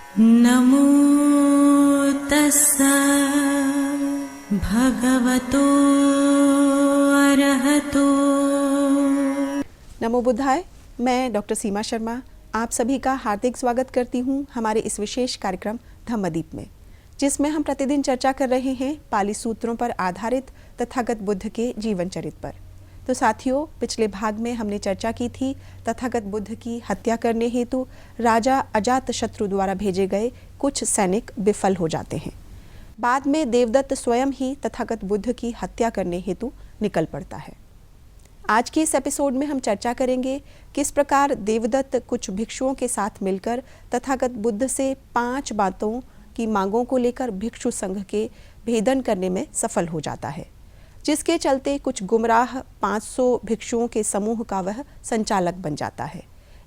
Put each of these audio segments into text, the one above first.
नमो तस्सा भगवतो अरहतो। नमो बुद्धाय। मैं डॉक्टर सीमा शर्मा आप सभी का हार्दिक स्वागत करती हूँ हमारे इस विशेष कार्यक्रम धम्मदीप में, जिसमें हम प्रतिदिन चर्चा कर रहे हैं पाली सूत्रों पर आधारित तथागत बुद्ध के जीवन चरित्र पर। तो साथियों, पिछले भाग में हमने चर्चा की थी तथागत बुद्ध की हत्या करने हेतु राजा अजातशत्रु द्वारा भेजे गए कुछ सैनिक विफल हो जाते हैं। बाद में देवदत्त स्वयं ही तथागत बुद्ध की हत्या करने हेतु निकल पड़ता है। आज के इस एपिसोड में हम चर्चा करेंगे किस प्रकार देवदत्त कुछ भिक्षुओं के साथ मिलकर तथागत बुद्ध से 5 बातों की मांगों को लेकर भिक्षु संघ के भेदन करने में सफल हो जाता है, जिसके चलते कुछ गुमराह 500 भिक्षुओं के समूह का वह संचालक बन जाता है।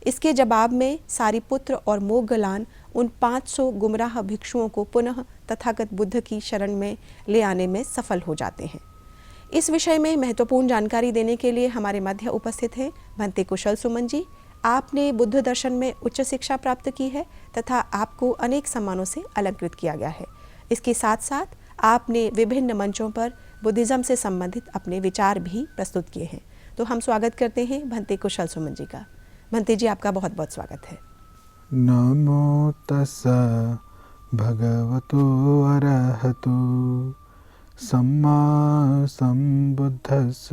इसके जवाब में सारिपुत्र और मोगलान उन 500 गुमराह भिक्षुओं को पुनः तथागत बुद्ध की शरण में ले आने में सफल हो जाते हैं। इस विषय में महत्वपूर्ण जानकारी देने के लिए हमारे मध्य उपस्थित हैं भंते कुशल सुमन जी। आपने बुद्ध दर्शन में उच्च शिक्षा प्राप्त की है तथा आपको अनेक सम्मानों से अलंकृत किया गया है। इसके साथ साथ आपने विभिन्न मंचों पर बुद्धिज्म से संबंधित अपने विचार भी प्रस्तुत किए हैं। तो हम स्वागत करते हैं भंते कुशल सुमन जी का। भंते जी, आपका बहुत बहुत स्वागत है। नमो तस्सा भगवतो अरहतो सम्मा सम्बुद्धस्स।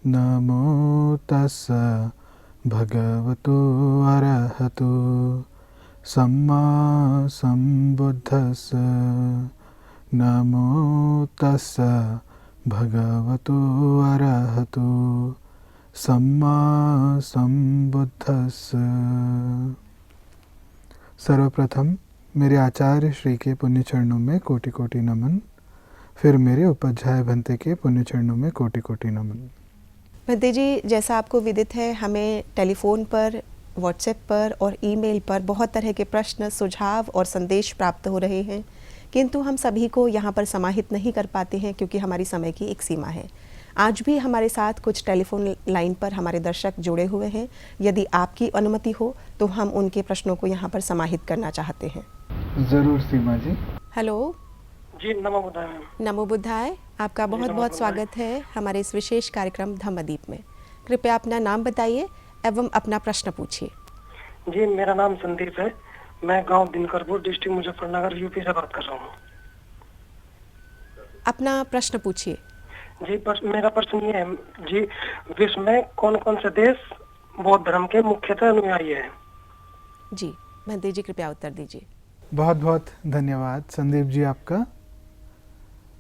नमो तस्सा भगवतो अरहतो सम्मा सम्बुद्धस्स। नमो तस्सा भगवतो अरहतो सम्मा सम्बुद्धस्स। सर्वप्रथम मेरे आचार्य श्री के पुण्य चरणों में कोटि कोटि नमन, फिर मेरे उपाध्याय भंते के पुण्य चरणों में कोटि कोटि नमन। भंते जी, जैसा आपको विदित है, हमें टेलीफोन पर, व्हाट्सएप पर और ईमेल पर बहुत तरह के प्रश्न, सुझाव और संदेश प्राप्त हो रहे हैं, किंतु हम सभी को यहाँ पर समाहित नहीं कर पाते हैं क्योंकि हमारी समय की एक सीमा है। आज भी हमारे साथ कुछ टेलीफोन लाइन पर हमारे दर्शक जुड़े हुए हैं। यदि आपकी अनुमति हो तो हम उनके प्रश्नों को यहाँ पर समाहित करना चाहते हैं। जरूर सीमा जी। हेलो जी, नमो बुद्धाय। नमो बुद्धाय। आपका बहुत बहुत स्वागत है हमारे इस विशेष कार्यक्रम धम्मदीप में। कृपया अपना नाम बताइए एवं अपना प्रश्न पूछिए। जी, मेरा नाम संदीप है। मैं गांव दिनकरपुर, डिस्ट्रिक्ट मुजफ्फरनगर, यूपी से बात कर रहा हूँ। अपना प्रश्न पूछिए। जी, मेरा प्रश्न ये है जी, विश्व में कौन कौन से देश बौद्ध धर्म के मुख्यतः अनुयायी हैं? जी, भंते जी कृपया उत्तर दीजिए। बहुत बहुत धन्यवाद संदीप जी आपका।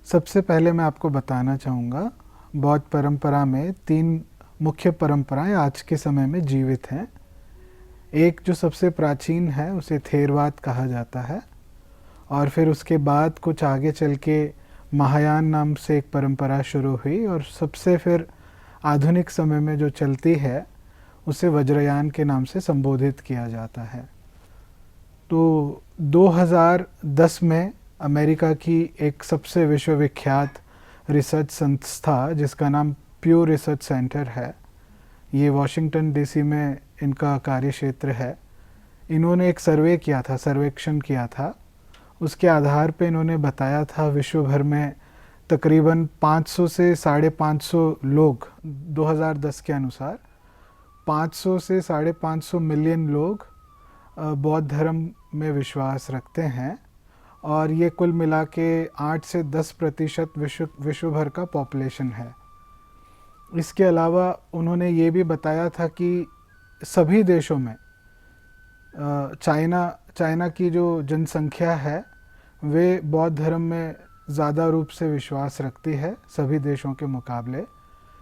सबसे पहले मैं आपको बताना चाहूँगा, बौद्ध परंपरा में 3 मुख्य परंपराएं आज के समय में जीवित हैं। एक जो सबसे प्राचीन है उसे थेरवाद कहा जाता है, और फिर उसके बाद कुछ आगे चल के महायान नाम से एक परंपरा शुरू हुई, और सबसे फिर आधुनिक समय में जो चलती है उसे वज्रयान के नाम से संबोधित किया जाता है। तो 2010 में अमेरिका की एक सबसे विश्वविख्यात रिसर्च संस्था जिसका नाम प्यू रिसर्च सेंटर है, ये वॉशिंगटन डीसी में इनका कार्य क्षेत्र है, इन्होंने एक सर्वेक्षण किया था। उसके आधार पे इन्होंने बताया था विश्व भर में तकरीबन 500 से 550 लोग, 2010 के अनुसार 500 से 550 मिलियन लोग बौद्ध धर्म में विश्वास रखते हैं, और ये कुल मिला के 8 से 10% विश्व भर का पॉपुलेशन है। इसके अलावा उन्होंने ये भी बताया था कि सभी देशों में चाइना की जो जनसंख्या है वे बौद्ध धर्म में ज़्यादा रूप से विश्वास रखती है सभी देशों के मुकाबले।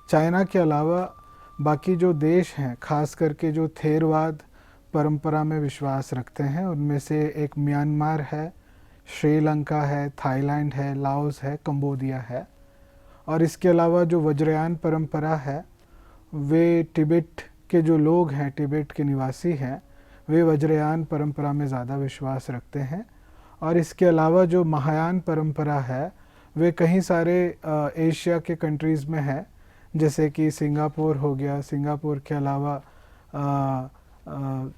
चाइना के अलावा बाकी जो देश हैं, खास करके जो थेरवाद परंपरा में विश्वास रखते हैं, उनमें से एक म्यांमार है, श्रीलंका है, थाईलैंड है, लाओस है, कंबोडिया है। और इसके अलावा जो वज्रयान परंपरा है, वे तिब्बत के जो लोग हैं, तिब्बत के निवासी हैं, वे वज्रयान परंपरा में ज़्यादा विश्वास रखते हैं। और इसके अलावा जो महायान परंपरा है वे कई सारे एशिया के कंट्रीज़ में है, जैसे कि सिंगापुर हो गया, सिंगापुर के अलावा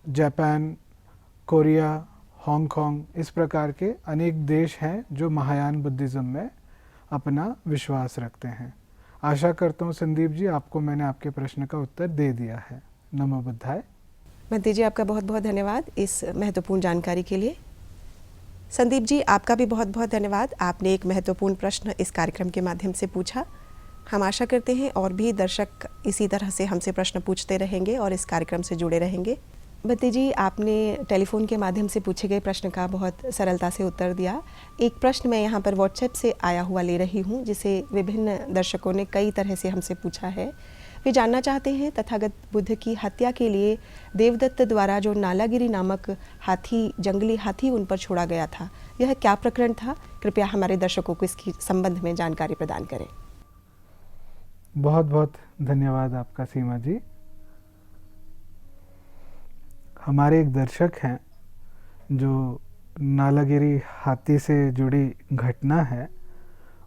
जापान, कोरिया, हांगकांग, इस प्रकार के अनेक देश हैं जो महायान बुद्धिज़्म में अपना विश्वास रखते हैं। आशा करता हूँ संदीप जी आपको मैंने आपके प्रश्न का उत्तर दे दिया है। नमो बुद्धाय। बंटी जी, आपका बहुत बहुत धन्यवाद इस महत्वपूर्ण जानकारी के लिए। संदीप जी, आपका भी बहुत बहुत धन्यवाद। आपने एक महत्वपूर्ण प्रश्न इस कार्यक्रम के माध्यम से पूछा। हम आशा करते हैं और भी दर्शक इसी तरह से हमसे प्रश्न पूछते रहेंगे और इस कार्यक्रम से जुड़े रहेंगे। बंटी जी, आपने टेलीफोन के माध्यम से पूछे गए प्रश्न का बहुत सरलता से उत्तर दिया। एक प्रश्न मैं यहाँ पर व्हाट्सएप से आया हुआ ले रही हूँ, जिसे विभिन्न दर्शकों ने कई तरह से हमसे पूछा है। वे जानना चाहते हैं तथागत बुद्ध की हत्या के लिए देवदत्त द्वारा जो नालागिरी नामक हाथी, जंगली हाथी उन पर छोड़ा गया था, यह क्या प्रकरण था? कृपया हमारे दर्शकों को इसकी संबंध में जानकारी प्रदान करें। बहुत बहुत धन्यवाद आपका सीमा जी। हमारे एक दर्शक हैं जो नालागिरी हाथी से जुड़ी घटना है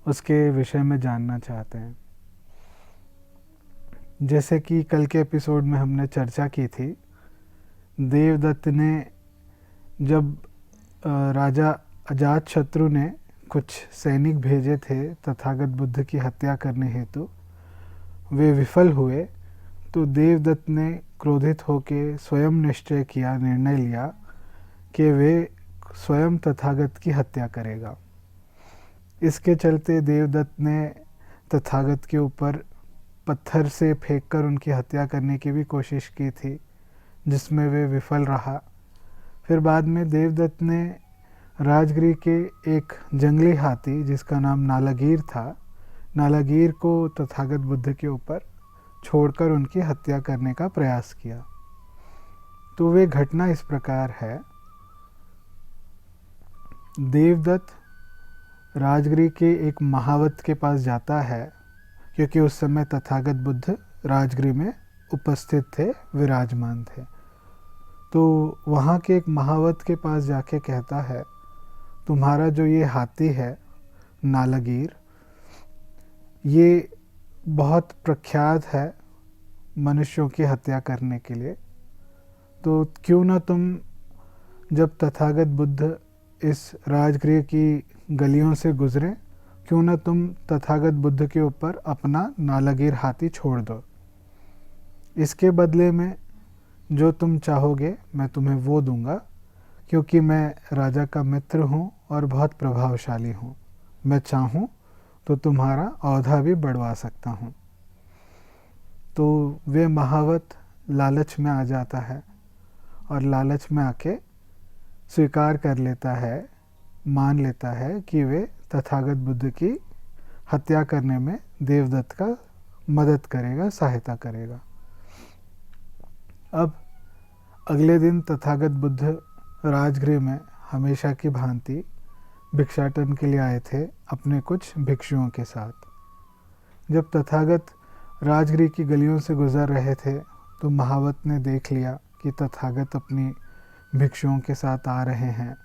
उसके विषय में जानना चाहते हैं। जैसे कि कल के एपिसोड में हमने चर्चा की थी, देवदत्त ने जब राजा अजातशत्रु ने कुछ सैनिक भेजे थे तथागत बुद्ध की हत्या करने हेतु, वे विफल हुए तो देवदत्त ने क्रोधित होकर स्वयं निश्चय किया, निर्णय लिया कि वे स्वयं तथागत की हत्या करेगा। इसके चलते देवदत्त ने तथागत के ऊपर पत्थर से फेंककर उनकी हत्या करने की भी कोशिश की थी, जिसमें वे विफल रहा। फिर बाद में देवदत्त ने राजगृह के एक जंगली हाथी जिसका नाम नालागीर था, नालागीर को तथागत बुद्ध के ऊपर छोड़कर उनकी हत्या करने का प्रयास किया। तो वे घटना इस प्रकार है, देवदत्त राजगृह के एक महावत के पास जाता है, क्योंकि उस समय तथागत बुद्ध राजगृह में उपस्थित थे, विराजमान थे। तो वहाँ के एक महावत के पास जाके कहता है, तुम्हारा जो ये हाथी है नालागीर, ये बहुत प्रख्यात है मनुष्यों की हत्या करने के लिए, तो क्यों ना तुम जब तथागत बुद्ध इस राजगृह की गलियों से गुजरें, क्यों ना तुम तथागत बुद्ध के ऊपर अपना नालागीर हाथी छोड़ दो। इसके बदले में जो तुम चाहोगे मैं तुम्हें वो दूंगा, क्योंकि मैं राजा का मित्र हूँ और बहुत प्रभावशाली हूँ। मैं चाहूँ तो तुम्हारा औहदा भी बढ़वा सकता हूँ। तो वे महावत लालच में आ जाता है और लालच में आके स्वीकार कर लेता है, मान लेता है कि वे तथागत बुद्ध की हत्या करने में देवदत्त का मदद करेगा, सहायता करेगा। अब अगले दिन तथागत बुद्ध राजगृह में हमेशा की भांति भिक्षाटन के लिए आए थे अपने कुछ भिक्षुओं के साथ। जब तथागत राजगृह की गलियों से गुजर रहे थे तो महावत ने देख लिया कि तथागत अपनी भिक्षुओं के साथ आ रहे हैं।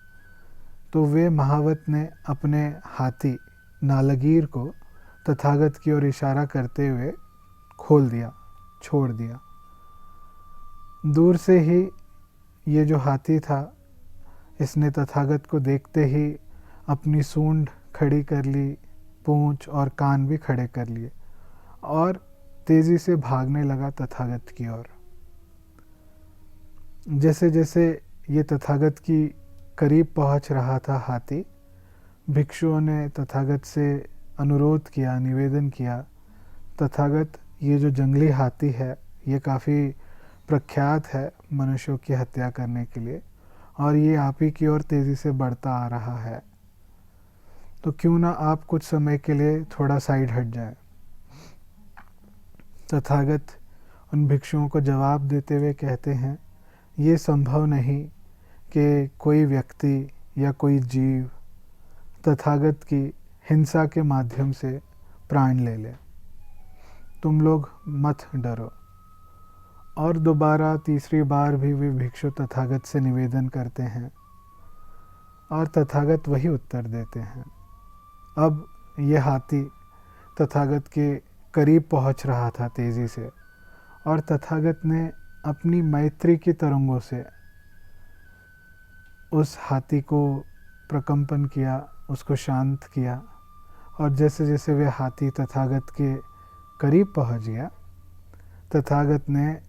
तो वे महावत ने अपने हाथी नालागीर को तथागत की ओर इशारा करते हुए खोल दिया, छोड़ दिया। दूर से ही ये जो हाथी था, इसने तथागत को देखते ही अपनी सूंड खड़ी कर ली, पूंछ और कान भी खड़े कर लिए और तेज़ी से भागने लगा तथागत की ओर। जैसे जैसे ये तथागत की करीब पहुंच रहा था हाथी, भिक्षुओं ने तथागत से अनुरोध किया, निवेदन किया, तथागत ये जो जंगली हाथी है ये काफ़ी प्रख्यात है मनुष्यों की हत्या करने के लिए और ये आप ही की ओर तेज़ी से बढ़ता आ रहा है, तो क्यों ना आप कुछ समय के लिए थोड़ा साइड हट जाए। तथागत उन भिक्षुओं को जवाब देते हुए कहते हैं, ये संभव नहीं कि कोई व्यक्ति या कोई जीव तथागत की हिंसा के माध्यम से प्राण ले ले। तुम लोग मत डरो। और दोबारा तीसरी बार भी वे भिक्षु तथागत से निवेदन करते हैं और तथागत वही उत्तर देते हैं। अब ये हाथी तथागत के करीब पहुंच रहा था तेज़ी से और तथागत ने अपनी मैत्री की तरंगों से उस हाथी को प्रकंपन किया, उसको शांत किया। और जैसे जैसे वे हाथी तथागत के करीब पहुंच गया, तथागत ने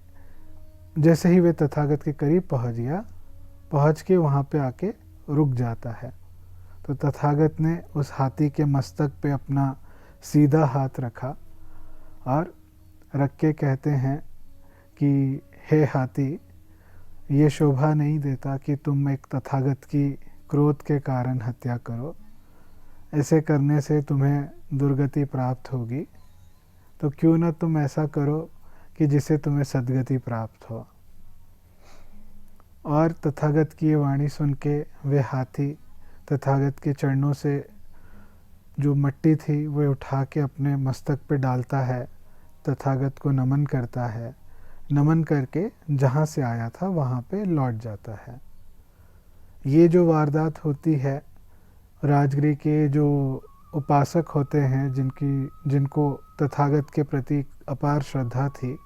जैसे ही वे तथागत के करीब पहुंच गया, पहुंच के वहाँ पे आके रुक जाता है। तो तथागत ने उस हाथी के मस्तक पे अपना सीधा हाथ रखा और रख के कहते हैं कि हे हाथी, ये शोभा नहीं देता कि तुम एक तथागत की क्रोध के कारण हत्या करो। ऐसे करने से तुम्हें दुर्गति प्राप्त होगी, तो क्यों न तुम ऐसा करो कि जिससे तुम्हें सद्गति प्राप्त हो। और तथागत की ये वाणी सुन के वे हाथी तथागत के चरणों से जो मिट्टी थी वो उठा के अपने मस्तक पे डालता है, तथागत को नमन करता है। नमन करके जहाँ से आया था वहाँ पे लौट जाता है। ये जो वारदात होती है, राजगृह के जो उपासक होते हैं जिनको तथागत के प्रति अपार श्रद्धा थी,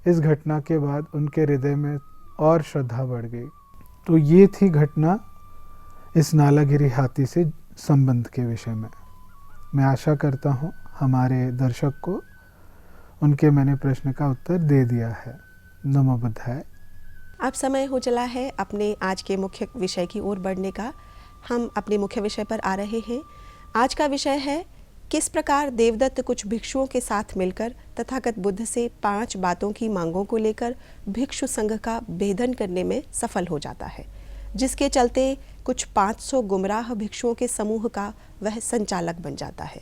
इस घटना के बाद उनके हृदय में और श्रद्धा बढ़ गई। तो ये थी घटना इस नालागिरी हाथी से संबंध के विषय में। मैं आशा करता हूँ हमारे दर्शक को उनके मैंने प्रश्न का उत्तर दे दिया है। नमो बुद्धाय। अब समय हो चला है अपने आज के मुख्य विषय की ओर बढ़ने का। हम अपने मुख्य विषय पर आ रहे हैं। आज का विषय है किस प्रकार देवदत्त कुछ भिक्षुओं के साथ मिलकर तथागत बुद्ध से 5 बातों की मांगों को लेकर भिक्षु संघ का भेदन करने में सफल हो जाता है, जिसके चलते कुछ 500 गुमराह भिक्षुओं के समूह का वह संचालक बन जाता है।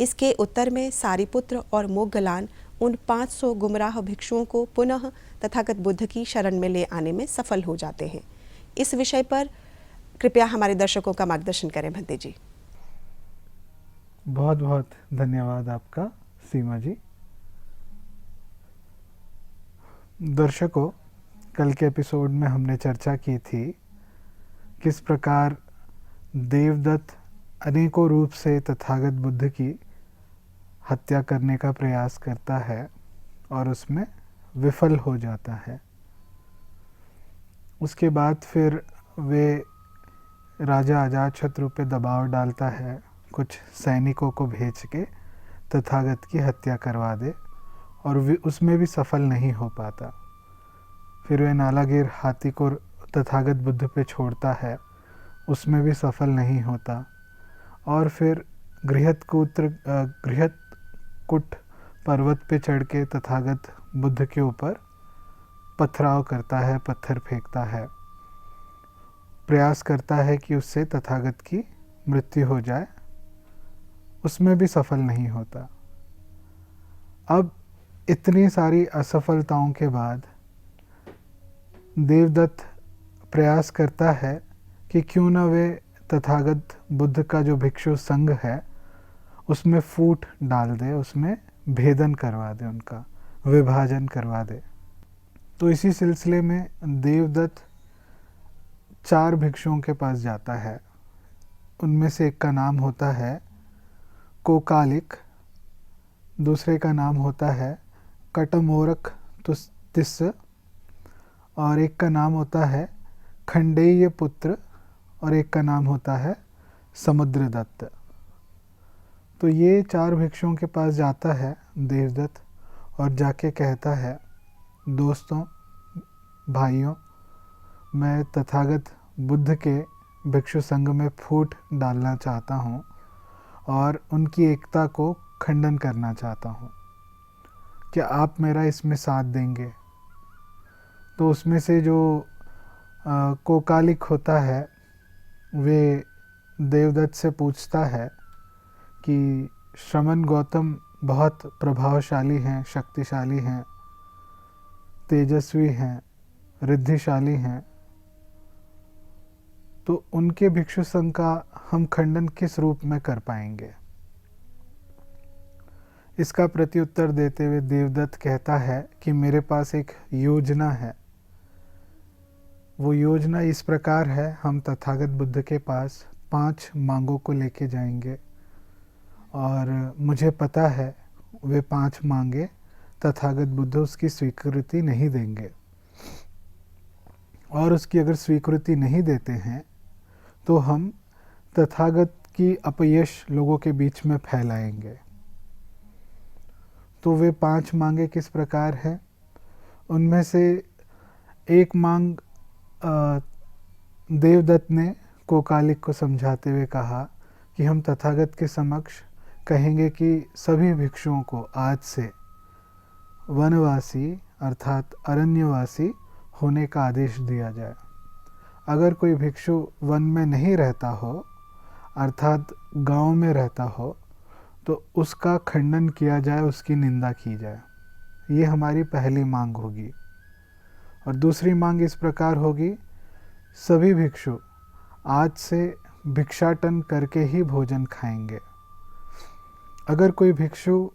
इसके उत्तर में सारिपुत्र और मोग्गलान उन 500 गुमराह भिक्षुओं को पुनः तथागत बुद्ध की शरण में ले आने में सफल हो जाते हैं। इस विषय पर कृपया हमारे दर्शकों का मार्गदर्शन करें भंते जी। बहुत बहुत धन्यवाद आपका सीमा जी। दर्शकों, कल के एपिसोड में हमने चर्चा की थी किस प्रकार देवदत्त अनेकों रूप से तथागत बुद्ध की हत्या करने का प्रयास करता है और उसमें विफल हो जाता है। उसके बाद फिर वे राजा अजातशत्रु पे दबाव डालता है, कुछ सैनिकों को भेज के तथागत की हत्या करवा दे, और उसमें भी सफल नहीं हो पाता। फिर वे नालागिर हाथी को तथागत बुद्ध पे छोड़ता है, उसमें भी सफल नहीं होता। और फिर गृहत्कुट पर्वत पे चढ़ के तथागत बुद्ध के ऊपर पथराव करता है, पत्थर फेंकता है, प्रयास करता है कि उससे तथागत की मृत्यु हो जाए, उसमें भी सफल नहीं होता। अब इतनी सारी असफलताओं के बाद देवदत्त प्रयास करता है कि क्यों न वे तथागत बुद्ध का जो भिक्षु संघ है उसमें फूट डाल दे, उसमें भेदन करवा दे, उनका विभाजन करवा दे। तो इसी सिलसिले में देवदत्त 4 भिक्षुओं के पास जाता है। उनमें से एक का नाम होता है कोकालिक, दूसरे का नाम होता है कटमोरक तिस्स, और एक का नाम होता है खंडेय पुत्र, और एक का नाम होता है समुद्रदत्त। तो ये 4 भिक्षुओं के पास जाता है देवदत्त और जाके कहता है, दोस्तों, भाइयों, मैं तथागत बुद्ध के भिक्षु संघ में फूट डालना चाहता हूँ और उनकी एकता को खंडन करना चाहता हूँ। क्या आप मेरा इसमें साथ देंगे? तो उसमें से जो कोकालिक होता है वे देवदत्त से पूछता है कि श्रमण गौतम बहुत प्रभावशाली हैं, शक्तिशाली हैं, तेजस्वी हैं, रिद्धिशाली हैं, तो उनके भिक्षु संघ का हम खंडन किस रूप में कर पाएंगे? इसका प्रत्युत्तर देते हुए देवदत्त कहता है कि मेरे पास एक योजना है। वो योजना इस प्रकार है, हम तथागत बुद्ध के पास 5 मांगों को लेके जाएंगे और मुझे पता है वे 5 मांगे तथागत बुद्ध उसकी स्वीकृति नहीं देंगे, और उसकी अगर स्वीकृति नहीं देते हैं तो हम तथागत की अपयश लोगों के बीच में फैलाएंगे। तो वे 5 मांगे किस प्रकार है? उनमें से एक मांग देवदत्त ने कोकालिक को समझाते हुए कहा कि हम तथागत के समक्ष कहेंगे कि सभी भिक्षुओं को आज से वनवासी अर्थात अरण्यवासी होने का आदेश दिया जाए। अगर कोई भिक्षु वन में नहीं रहता हो अर्थात गांव में रहता हो तो उसका खंडन किया जाए, उसकी निंदा की जाए। ये हमारी पहली मांग होगी। और दूसरी मांग इस प्रकार होगी, सभी भिक्षु आज से भिक्षाटन करके ही भोजन खाएंगे। अगर कोई भिक्षु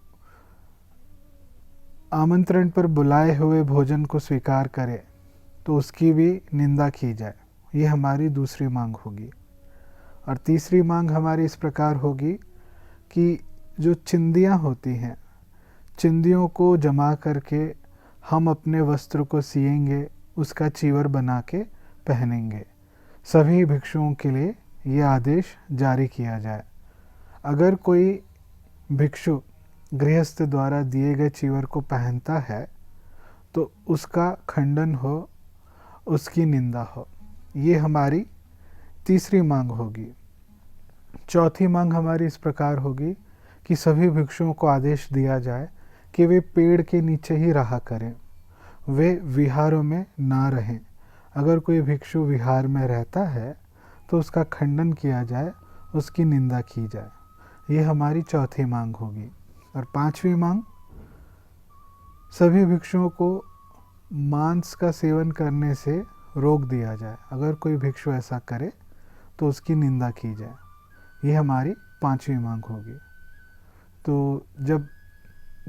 आमंत्रण पर बुलाए हुए भोजन को स्वीकार करे तो उसकी भी निंदा की जाए। ये हमारी दूसरी मांग होगी। और तीसरी मांग हमारी इस प्रकार होगी कि जो चिंदियाँ होती हैं, चिंदियों को जमा करके हम अपने वस्त्र को सिएंगे, उसका चीवर बना के पहनेंगे। सभी भिक्षुओं के लिए ये आदेश जारी किया जाए। अगर कोई भिक्षु गृहस्थ द्वारा दिए गए चीवर को पहनता है तो उसका खंडन हो, उसकी निंदा हो। ये हमारी तीसरी मांग होगी। चौथी मांग हमारी इस प्रकार होगी कि सभी भिक्षुओं को आदेश दिया जाए कि वे पेड़ के नीचे ही रहा करें, वे विहारों में ना रहें। अगर कोई भिक्षु विहार में रहता है तो उसका खंडन किया जाए, उसकी निंदा की जाए। ये हमारी चौथी मांग होगी। और पांचवी मांग, सभी भिक्षुओं को मांस का सेवन करने से रोक दिया जाए। अगर कोई भिक्षु ऐसा करे तो उसकी निंदा की जाए। ये हमारी पांचवी मांग होगी। तो जब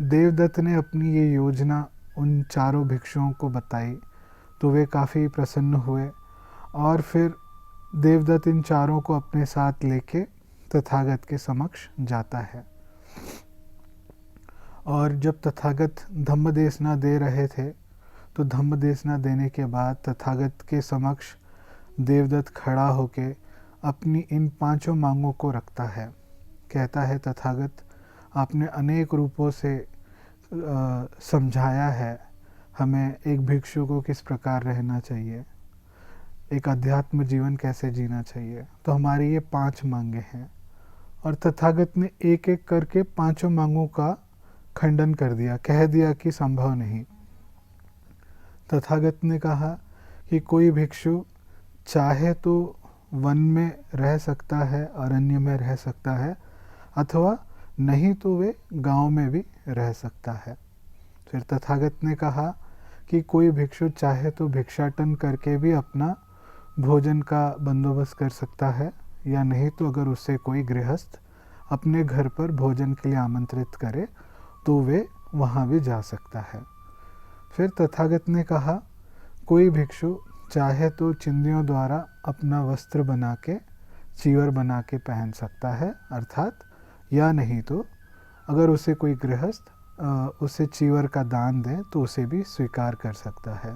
देवदत्त ने अपनी ये योजना उन चारों भिक्षुओं को बताई तो वे काफ़ी प्रसन्न हुए और फिर देवदत्त इन चारों को अपने साथ लेके तथागत के समक्ष जाता है। और जब तथागत धम्मदेशना दे रहे थे तो धम्मदेशना देने के बाद तथागत के समक्ष देवदत्त खड़ा होके अपनी इन पांचों मांगों को रखता है। कहता है, तथागत आपने अनेक रूपों से समझाया है हमें एक भिक्षु को किस प्रकार रहना चाहिए, एक अध्यात्म जीवन कैसे जीना चाहिए। तो हमारी ये 5 मांगे हैं। और तथागत ने एक एक करके पांचों मांगों का खंडन कर दिया, कह दिया कि संभव नहीं। तथागत ने कहा कि कोई भिक्षु चाहे तो वन में रह सकता है, अरण्य में रह सकता है, अथवा नहीं तो वे गांव में भी रह सकता है। फिर तथागत ने कहा कि कोई भिक्षु चाहे तो भिक्षाटन करके भी अपना भोजन का बंदोबस्त कर सकता है, या नहीं तो अगर उससे कोई गृहस्थ अपने घर पर भोजन के लिए आमंत्रित करे तो वे वहाँ भी जा सकता है। फिर तथागत ने कहा कोई भिक्षु चाहे तो चिंदियों द्वारा अपना वस्त्र बना के, चीवर बना के पहन सकता है, अर्थात या नहीं तो अगर उसे कोई गृहस्थ उसे चीवर का दान दे तो उसे भी स्वीकार कर सकता है।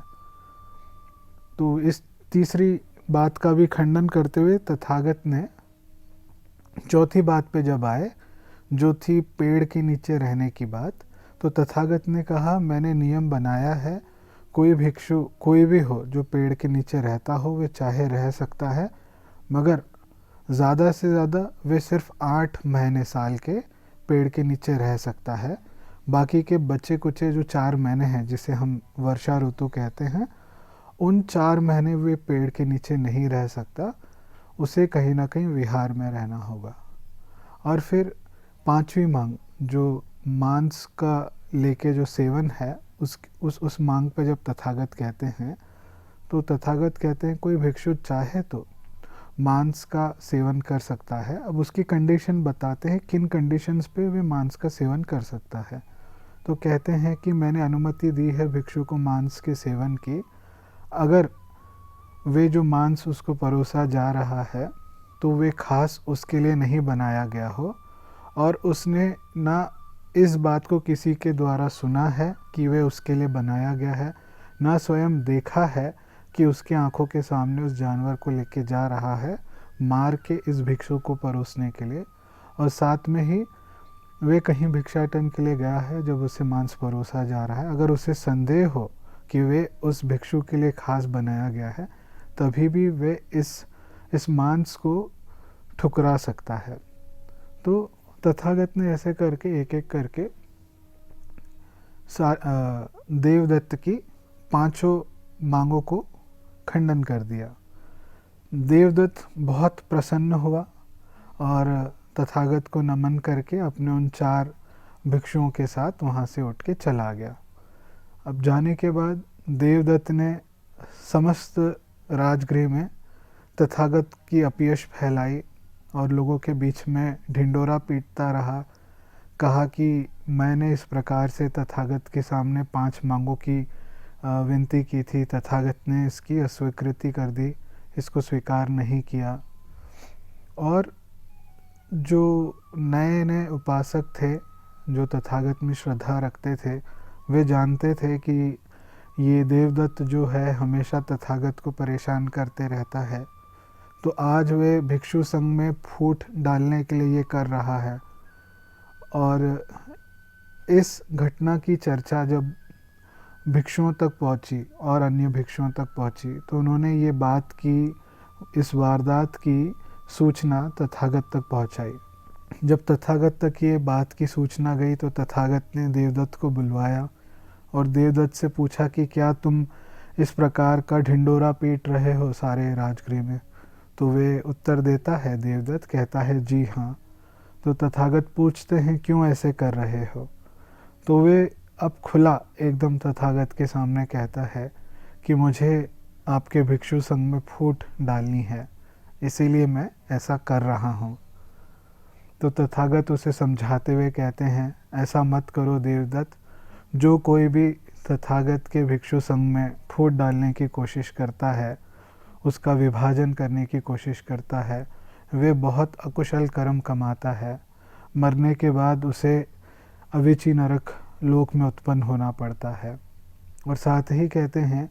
तो इस तीसरी बात का भी खंडन करते हुए तथागत ने चौथी बात पे जब आए, जो थी पेड़ के नीचे रहने की बात, तो तथागत ने कहा मैंने नियम बनाया है, कोई भिक्षु कोई भी हो जो पेड़ के नीचे रहता हो वे चाहे रह सकता है, मगर ज़्यादा से ज़्यादा वे सिर्फ 8 महीने साल के पेड़ के नीचे रह सकता है। बाकी के बचे कुचे जो 4 महीने हैं जिसे हम वर्षा ऋतु कहते हैं, उन 4 महीने वे पेड़ के नीचे नहीं रह सकता, उसे कहीं ना कहीं विहार में रहना होगा। और फिर 5वीं मांग, जो मांस का लेके जो सेवन है, उस मांग पे जब तथागत कहते हैं तो तथागत कहते हैं कोई भिक्षु चाहे तो मांस का सेवन कर सकता है। अब उसकी कंडीशन बताते हैं किन कंडीशंस पे वे मांस का सेवन कर सकता है। तो कहते हैं कि मैंने अनुमति दी है भिक्षु को मांस के सेवन की, अगर वे जो मांस उसको परोसा जा रहा है तो वे खास उसके लिए नहीं बनाया गया हो और उसने ना इस बात को किसी के द्वारा सुना है कि वे उसके लिए बनाया गया है, ना स्वयं देखा है कि उसकी आंखों के सामने उस जानवर को लेके जा रहा है मार के इस भिक्षु को परोसने के लिए, और साथ में ही वे कहीं भिक्षाटन के लिए गया है जब उसे मांस परोसा जा रहा है। अगर उसे संदेह हो कि वे उस भिक्षु के लिए खास बनाया गया है, तभी भी वे इस मांस को ठुकरा सकता है। तो तथागत ने ऐसे करके एक एक करके देवदत्त की पांचों मांगों को खंडन कर दिया। देवदत्त बहुत प्रसन्न हुआ और तथागत को नमन करके अपने उन 4 भिक्षुओं के साथ वहाँ से उठ के चला गया। अब जाने के बाद देवदत्त ने समस्त राजगृह में तथागत की अपयश फैलाई और लोगों के बीच में ढिंडोरा पीटता रहा। कहा कि मैंने इस प्रकार से तथागत के सामने 5 मांगों की विनती की थी, तथागत ने इसकी अस्वीकृति कर दी, इसको स्वीकार नहीं किया। और जो नए नए उपासक थे जो तथागत में श्रद्धा रखते थे, वे जानते थे कि ये देवदत्त जो है हमेशा तथागत को परेशान करते रहता है, तो आज वे भिक्षु संघ में फूट डालने के लिए ये कर रहा है। और इस घटना की चर्चा जब भिक्षुओं तक पहुंची और अन्य भिक्षुओं तक पहुंची, तो उन्होंने ये बात की, इस वारदात की सूचना तथागत तक पहुंचाई। जब तथागत तक ये बात की सूचना गई तो तथागत ने देवदत्त को बुलवाया और देवदत्त से पूछा कि क्या तुम इस प्रकार का ढिंडोरा पीट रहे हो सारे राजगृह में? तो वे उत्तर देता है, देवदत्त कहता है जी हाँ। तो तथागत पूछते हैं क्यों ऐसे कर रहे हो? तो वे अब खुला एकदम तथागत के सामने कहता है कि मुझे आपके भिक्षु संघ में फूट डालनी है, इसीलिए मैं ऐसा कर रहा हूँ। तो तथागत उसे समझाते हुए कहते हैं, ऐसा मत करो देवदत्त, जो कोई भी तथागत के भिक्षु संघ में फूट डालने की कोशिश करता है, उसका विभाजन करने की कोशिश करता है, वे बहुत अकुशल कर्म कमाता है। मरने के बाद उसे अविची नरक लोक में उत्पन्न होना पड़ता है। और साथ ही कहते हैं,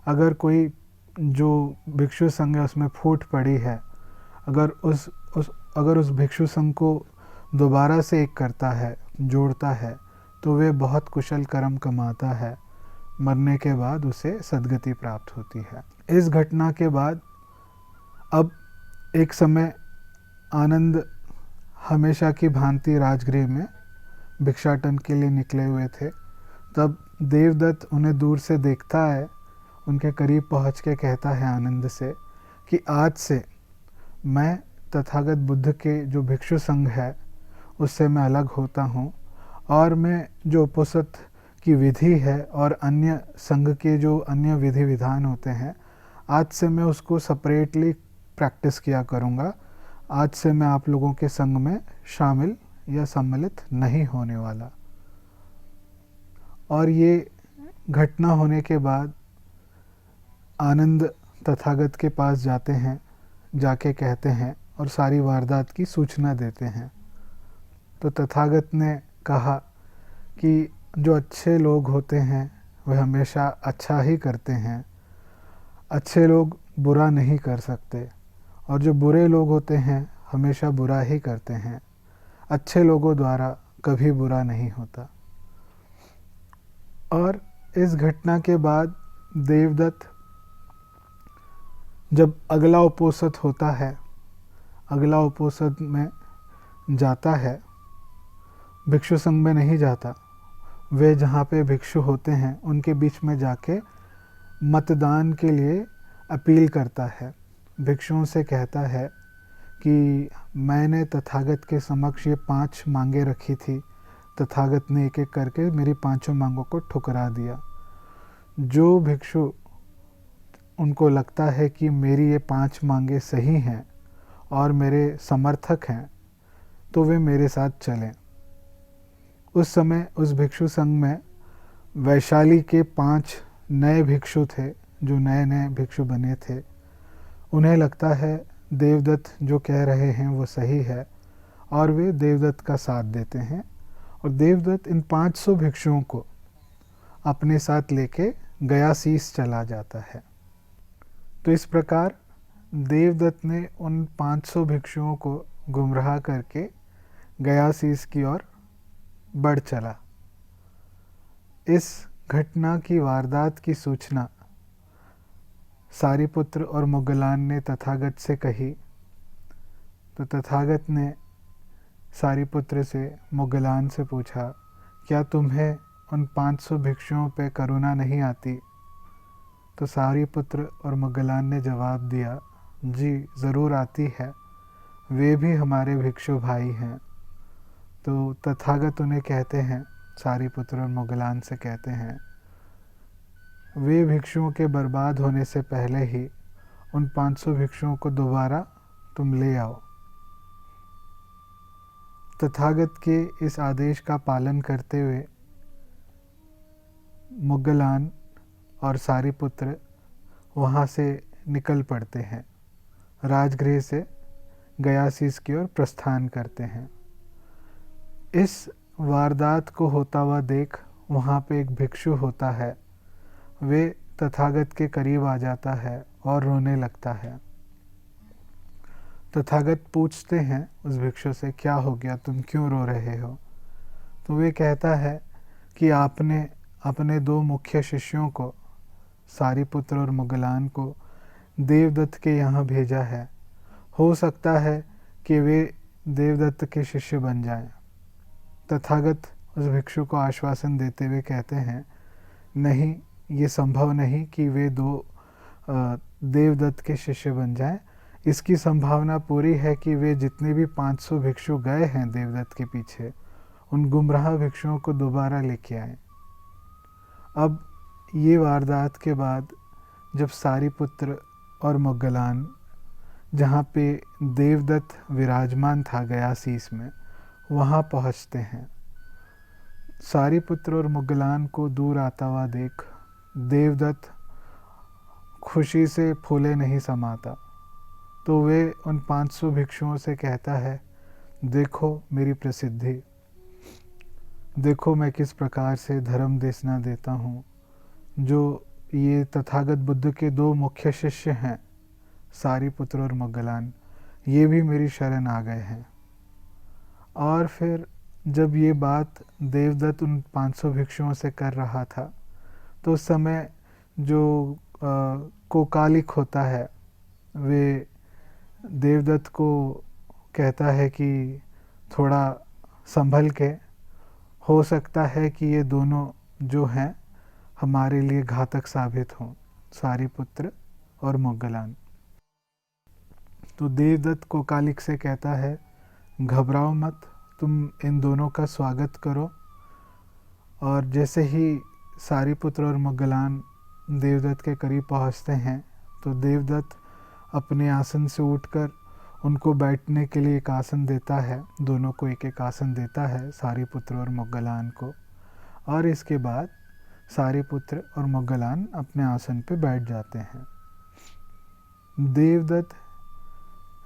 अगर कोई जो भिक्षु संघ है उसमें फूट पड़ी है, अगर उस भिक्षु संघ को दोबारा से एक करता है, जोड़ता है, तो वे बहुत कुशल कर्म कमाता है। मरने के बाद उसे सद्गति प्राप्त होती है। इस घटना के बाद अब एक समय आनंद हमेशा की भांति राजगृह में भिक्षाटन के लिए निकले हुए थे। तब देवदत्त उन्हें दूर से देखता है, उनके करीब पहुंच के कहता है आनंद से कि आज से मैं तथागत बुद्ध के जो भिक्षु संघ है उससे मैं अलग होता हूँ, और मैं जो उपोसत की विधि है और अन्य संघ के जो अन्य विधि विधान होते हैं, आज से मैं उसको सेपरेटली प्रैक्टिस किया करूँगा। आज से मैं आप लोगों के संघ में शामिल या सम्मिलित नहीं होने वाला। और ये घटना होने के बाद आनंद तथागत के पास जाते हैं, जाके कहते हैं और सारी वारदात की सूचना देते हैं। तो तथागत ने कहा कि जो अच्छे लोग होते हैं वह हमेशा अच्छा ही करते हैं, अच्छे लोग बुरा नहीं कर सकते, और जो बुरे लोग होते हैं हमेशा बुरा ही करते हैं, अच्छे लोगों द्वारा कभी बुरा नहीं होता। और इस घटना के बाद देवदत्त जब अगला उपोसत होता है, अगला उपोसत में जाता है, भिक्षु संघ में नहीं जाता, वे जहाँ पे भिक्षु होते हैं उनके बीच में जाके मतदान के लिए अपील करता है। भिक्षुओं से कहता है कि मैंने तथागत के समक्ष ये 5 मांगे रखी थी, तथागत ने एक एक करके मेरी 5 मांगों को ठुकरा दिया। जो भिक्षु उनको लगता है कि मेरी ये 5 मांगे सही हैं और मेरे समर्थक हैं, तो वे मेरे साथ चलें। उस समय उस भिक्षु संघ में वैशाली के 5 नए भिक्षु थे, जो नए नए भिक्षु बने थे। उन्हें लगता है देवदत्त जो कह रहे हैं वो सही है, और वे देवदत्त का साथ देते हैं। और देवदत्त इन 500 भिक्षुओं को अपने साथ लेके गयासीस चला जाता है। तो इस प्रकार देवदत्त ने उन 500 भिक्षुओं को गुमराह करके गयासीस की ओर बढ़ चला। इस घटना की वारदात की सूचना सारिपुत्र और मुगलान ने तथागत से कही, तो तथागत ने सारिपुत्र से मुगलान से पूछा, क्या तुम्हें उन 500 भिक्षुओं पे करुणा नहीं आती? तो सारिपुत्र और मुगलान ने जवाब दिया, जी ज़रूर आती है, वे भी हमारे भिक्षु भाई हैं। तो तथागत उन्हें कहते हैं, सारिपुत्र और मुगलान से कहते हैं, वे भिक्षुओं के बर्बाद होने से पहले ही उन 500 भिक्षुओं को दोबारा तुम ले आओ। तथागत के इस आदेश का पालन करते हुए मुगलान और सारिपुत्र वहाँ से निकल पड़ते हैं, राजगृह से गयासीस की ओर प्रस्थान करते हैं। इस वारदात को होता हुआ देख वहाँ पे एक भिक्षु होता है, वे तथागत के करीब आ जाता है और रोने लगता है। तथागत पूछते हैं उस भिक्षु से, क्या हो गया, तुम क्यों रो रहे हो? तो वे कहता है कि आपने अपने 2 मुख्य शिष्यों को, सारिपुत्र और मुगलान को, देवदत्त के यहाँ भेजा है। हो सकता है कि वे देवदत्त के शिष्य बन जाएं। तथागत उस भिक्षु को आश्वासन देते हुए कहते हैं, नहीं, ये संभव नहीं कि वे 2 देवदत्त के शिष्य बन जाएं। इसकी संभावना पूरी है कि वे जितने भी 500 भिक्षु गए हैं देवदत्त के पीछे, उन गुमराह भिक्षुओं को दोबारा लेके आए। अब ये वारदात के बाद जब सारिपुत्र और मुगलान, जहाँ पे देवदत्त विराजमान था गयासीस में, वहाँ पहुँचते हैं, सारिपुत्र और मुगलान को दूर आता हुआ देख देवदत्त खुशी से फूले नहीं समाता। तो वे उन 500 भिक्षुओं से कहता है, देखो मेरी प्रसिद्धि, देखो मैं किस प्रकार से धर्म देशना देता हूँ। जो ये तथागत बुद्ध के 2 मुख्य शिष्य हैं, सारिपुत्र और मुगलान, ये भी मेरी शरण आ गए हैं। और फिर जब ये बात देवदत्त उन 500 भिक्षुओं से कर रहा था, तो उस समय जो कोकालिक होता है, वे देवदत्त को कहता है कि थोड़ा संभल के, हो सकता है कि ये दोनों जो हैं हमारे लिए घातक साबित हों, सारिपुत्र और मुगलान। तो देवदत्त कोकालिक से कहता है, घबराओ मत, तुम इन दोनों का स्वागत करो। और जैसे ही सारिपुत्र और मुगलान देवदत्त के करीब पहुंचते हैं, तो देवदत्त अपने आसन से उठकर उनको बैठने के लिए एक आसन देता है, दोनों को एक एक आसन देता है, सारिपुत्र और मुगलान को। और इसके बाद सारिपुत्र और मुगलान अपने आसन पे बैठ जाते हैं। देवदत्त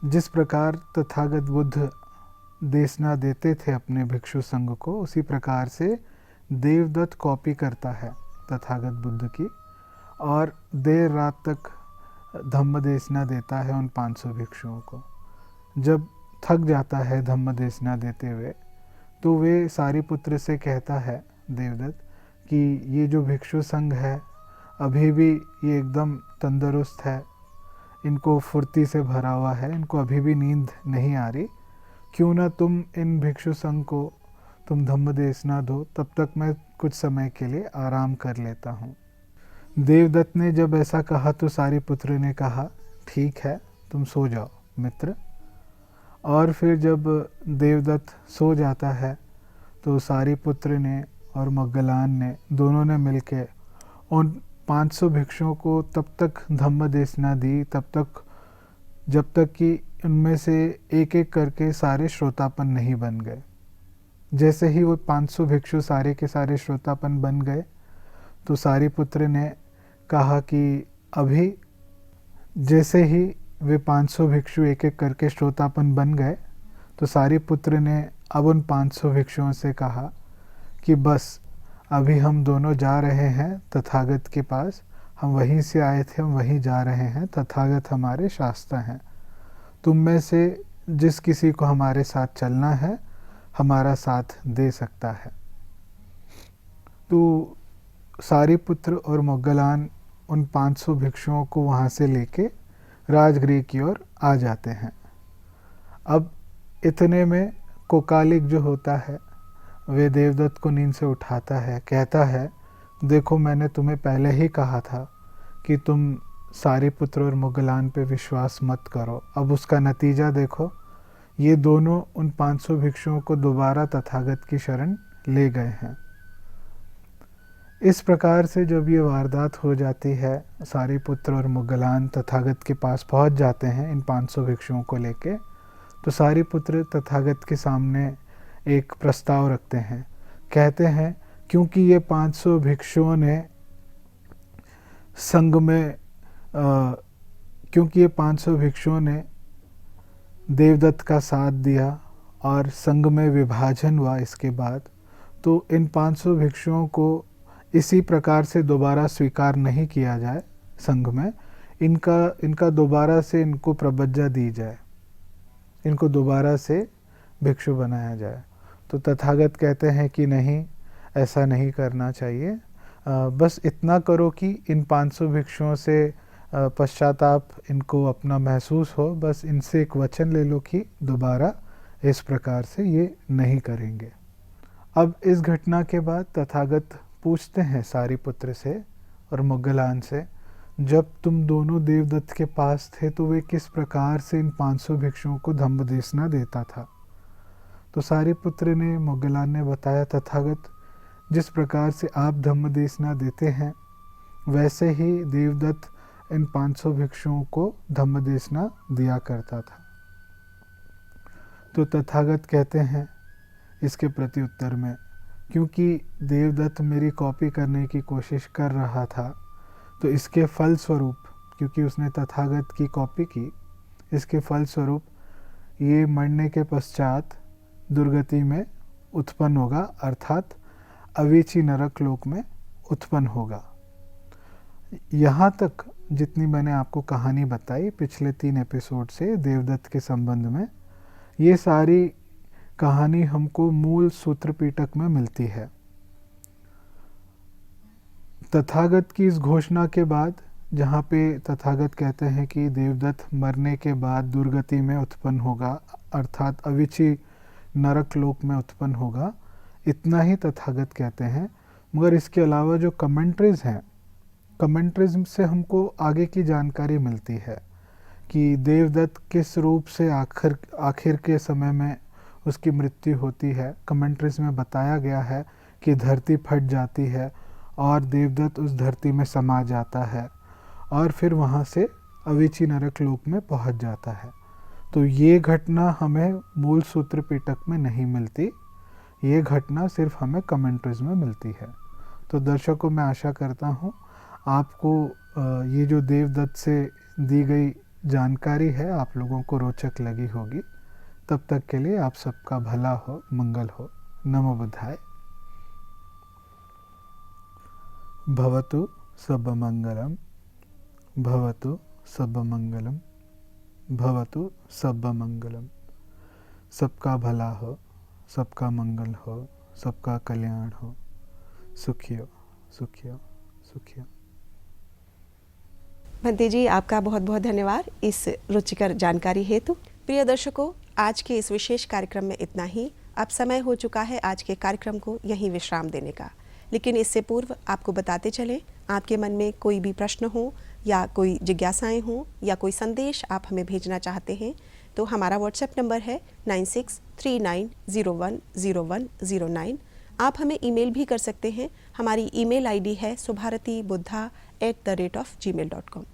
जिस प्रकार तथागत बुद्ध देशना देते थे अपने भिक्षु संघ को, उसी प्रकार से देवदत्त कॉपी करता है तथागत बुद्ध की, और देर रात तक धम्म देशना देता है उन 500 भिक्षुओं को। जब थक जाता है धम्म देशना देते हुए, तो वे सारिपुत्र से कहता है देवदत्त कि ये जो भिक्षु संघ है, अभी भी ये एकदम तंदुरुस्त है, इनको फुर्ती से भरा हुआ है, इनको अभी भी नींद नहीं आ रही, क्यों ना तुम इन भिक्षु संघ को तुम धम्म देशना दो, तब तक मैं कुछ समय के लिए आराम कर लेता हूँ। देवदत्त ने जब ऐसा कहा तो सारिपुत्र ने कहा, ठीक है, तुम सो जाओ मित्र। और फिर जब देवदत्त सो जाता है, तो सारिपुत्र ने और मुगलान ने दोनों ने मिलके उन 500 भिक्षुओं को तब तक धम्म देशना दी, तब तक जब तक कि उनमें से एक एक करके सारे श्रोतापन नहीं बन गए। जैसे ही वो 500 भिक्षु सारे के सारे श्रोतापन बन गए, तो सारिपुत्र ने कहा कि अभी जैसे ही वे 500 भिक्षु एक एक करके श्रोतापन बन गए, तो सारिपुत्र ने अब उन 500 भिक्षुओं से कहा कि बस अभी हम दोनों जा रहे हैं तथागत के पास, हम वहीं से आए थे, हम वहीं जा रहे हैं, तथागत हमारे शास्ता हैं। तुम में से जिस किसी को हमारे साथ चलना है हमारा साथ दे सकता है। तो सारिपुत्र और मोग्गलान उन 500 भिक्षुओं को वहाँ से लेके राजगृह की ओर आ जाते हैं। अब इतने में कोकालिक जो होता है वे देवदत्त को नींद से उठाता है, कहता है देखो मैंने तुम्हें पहले ही कहा था कि तुम सारिपुत्र और मोग्गलान पे विश्वास मत करो। अब उसका नतीजा देखो, ये दोनों उन 500 भिक्षुओं को दोबारा तथागत की शरण ले गए हैं। इस प्रकार से जब ये वारदात हो जाती है, सारिपुत्र और मोग्गलान तथागत के पास पहुंच जाते हैं इन 500 भिक्षुओं को लेके, तो सारिपुत्र तथागत के सामने एक प्रस्ताव रखते हैं। कहते हैं क्योंकि ये 500 भिक्षुओं ने संघ में क्योंकि ये 500 भिक्षुओं ने देवदत्त का साथ दिया और संघ में विभाजन हुआ इसके बाद, तो इन 500 भिक्षुओं को इसी प्रकार से दोबारा स्वीकार नहीं किया जाए संघ में, इनका दोबारा से इनको प्रबज्जा दी जाए, इनको दोबारा से भिक्षु बनाया जाए। तो तथागत कहते हैं कि नहीं, ऐसा नहीं करना चाहिए, बस इतना करो कि इन 500 भिक्षुओं से पश्चाताप इनको अपना महसूस हो, बस इनसे एक वचन ले लो कि दोबारा इस प्रकार से ये नहीं करेंगे। अब इस घटना के बाद तथागत पूछते हैं सारिपुत्र से और मोग्गलान से, जब तुम दोनों देवदत्त के पास थे तो वे किस प्रकार से इन 500 भिक्षुओं को धम्मदेशना देता था। तो सारिपुत्र ने, मोग्गलान ने बताया, तथागत जिस प्रकार से आप धम्मदेशना देते हैं वैसे ही देवदत्त इन 500 भिक्षुओं को धम्मदेशना दिया करता था। तो तथागत कहते हैं इसके प्रति उत्तर में, क्योंकि देवदत्त मेरी कॉपी करने की कोशिश कर रहा था, तो इसके फल स्वरूप, क्योंकि उसने तथागत की कॉपी की, इसके फल स्वरूप ये मरने के पश्चात दुर्गति में उत्पन्न होगा, अर्थात अवीची नरक लोक में उत्पन्न होगा। यहाँ तक जितनी मैंने आपको कहानी बताई पिछले 3 एपिसोड से देवदत्त के संबंध में, ये सारी कहानी हमको मूल सूत्र पिटक में मिलती है। तथागत की इस घोषणा के बाद, जहाँ पे तथागत कहते हैं कि देवदत्त मरने के बाद दुर्गति में उत्पन्न होगा, अर्थात अविची नरक लोक में उत्पन्न होगा, इतना ही तथागत कहते हैं। मगर इसके अलावा जो कमेंट्रीज हैं, कमेंट्रीज से हमको आगे की जानकारी मिलती है कि देवदत्त किस रूप से आखिर के समय में उसकी मृत्यु होती है। कमेंट्रीज में बताया गया है कि धरती फट जाती है और देवदत्त उस धरती में समा जाता है और फिर वहाँ से अवीची नरक लोक में पहुँच जाता है। तो ये घटना हमें मूल सूत्र पिटक में नहीं मिलती, ये घटना सिर्फ हमें कमेंट्रीज में मिलती है। तो दर्शकों, मैं आशा करता हूँ आपको ये जो देवदत्त से दी गई जानकारी है आप लोगों को रोचक लगी होगी। तब तक के लिए आप सबका भला हो, मंगल हो। नमो बुद्धाय। भवतु सर्वमंगलम, भवतु सर्वमंगलम, भवतु सर्वमंगलम। सबका भला हो, सबका मंगल हो, सबका कल्याण हो। सुखियो सुखियो सुखियो। भंते जी, आपका बहुत बहुत धन्यवाद इस रुचिकर जानकारी हेतु। प्रिय दर्शकों, आज के इस विशेष कार्यक्रम में इतना ही। अब समय हो चुका है आज के कार्यक्रम को यहीं विश्राम देने का, लेकिन इससे पूर्व आपको बताते चलें, आपके मन में कोई भी प्रश्न हो या कोई जिज्ञासाएं हो या कोई संदेश आप हमें भेजना चाहते हैं तो हमारा व्हाट्सएप नंबर है 9639010109। आप हमें ईमेल भी कर सकते हैं। हमारी ईमेल आईडी है subharatibuddha@gmail.com।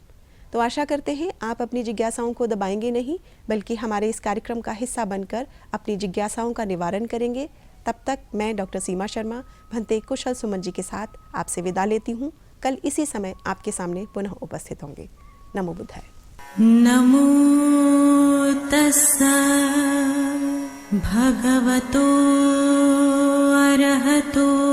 तो आशा करते हैं आप अपनी जिज्ञासाओं को दबाएंगे नहीं, बल्कि हमारे इस कार्यक्रम का हिस्सा बनकर अपनी जिज्ञासाओं का निवारण करेंगे। तब तक मैं डॉक्टर सीमा शर्मा भंते कुशल सुमन जी के साथ आपसे विदा लेती हूँ। कल इसी समय आपके सामने पुनः उपस्थित होंगे। नमो बुद्धाय। नमो तस्सा भगवतो अरहतो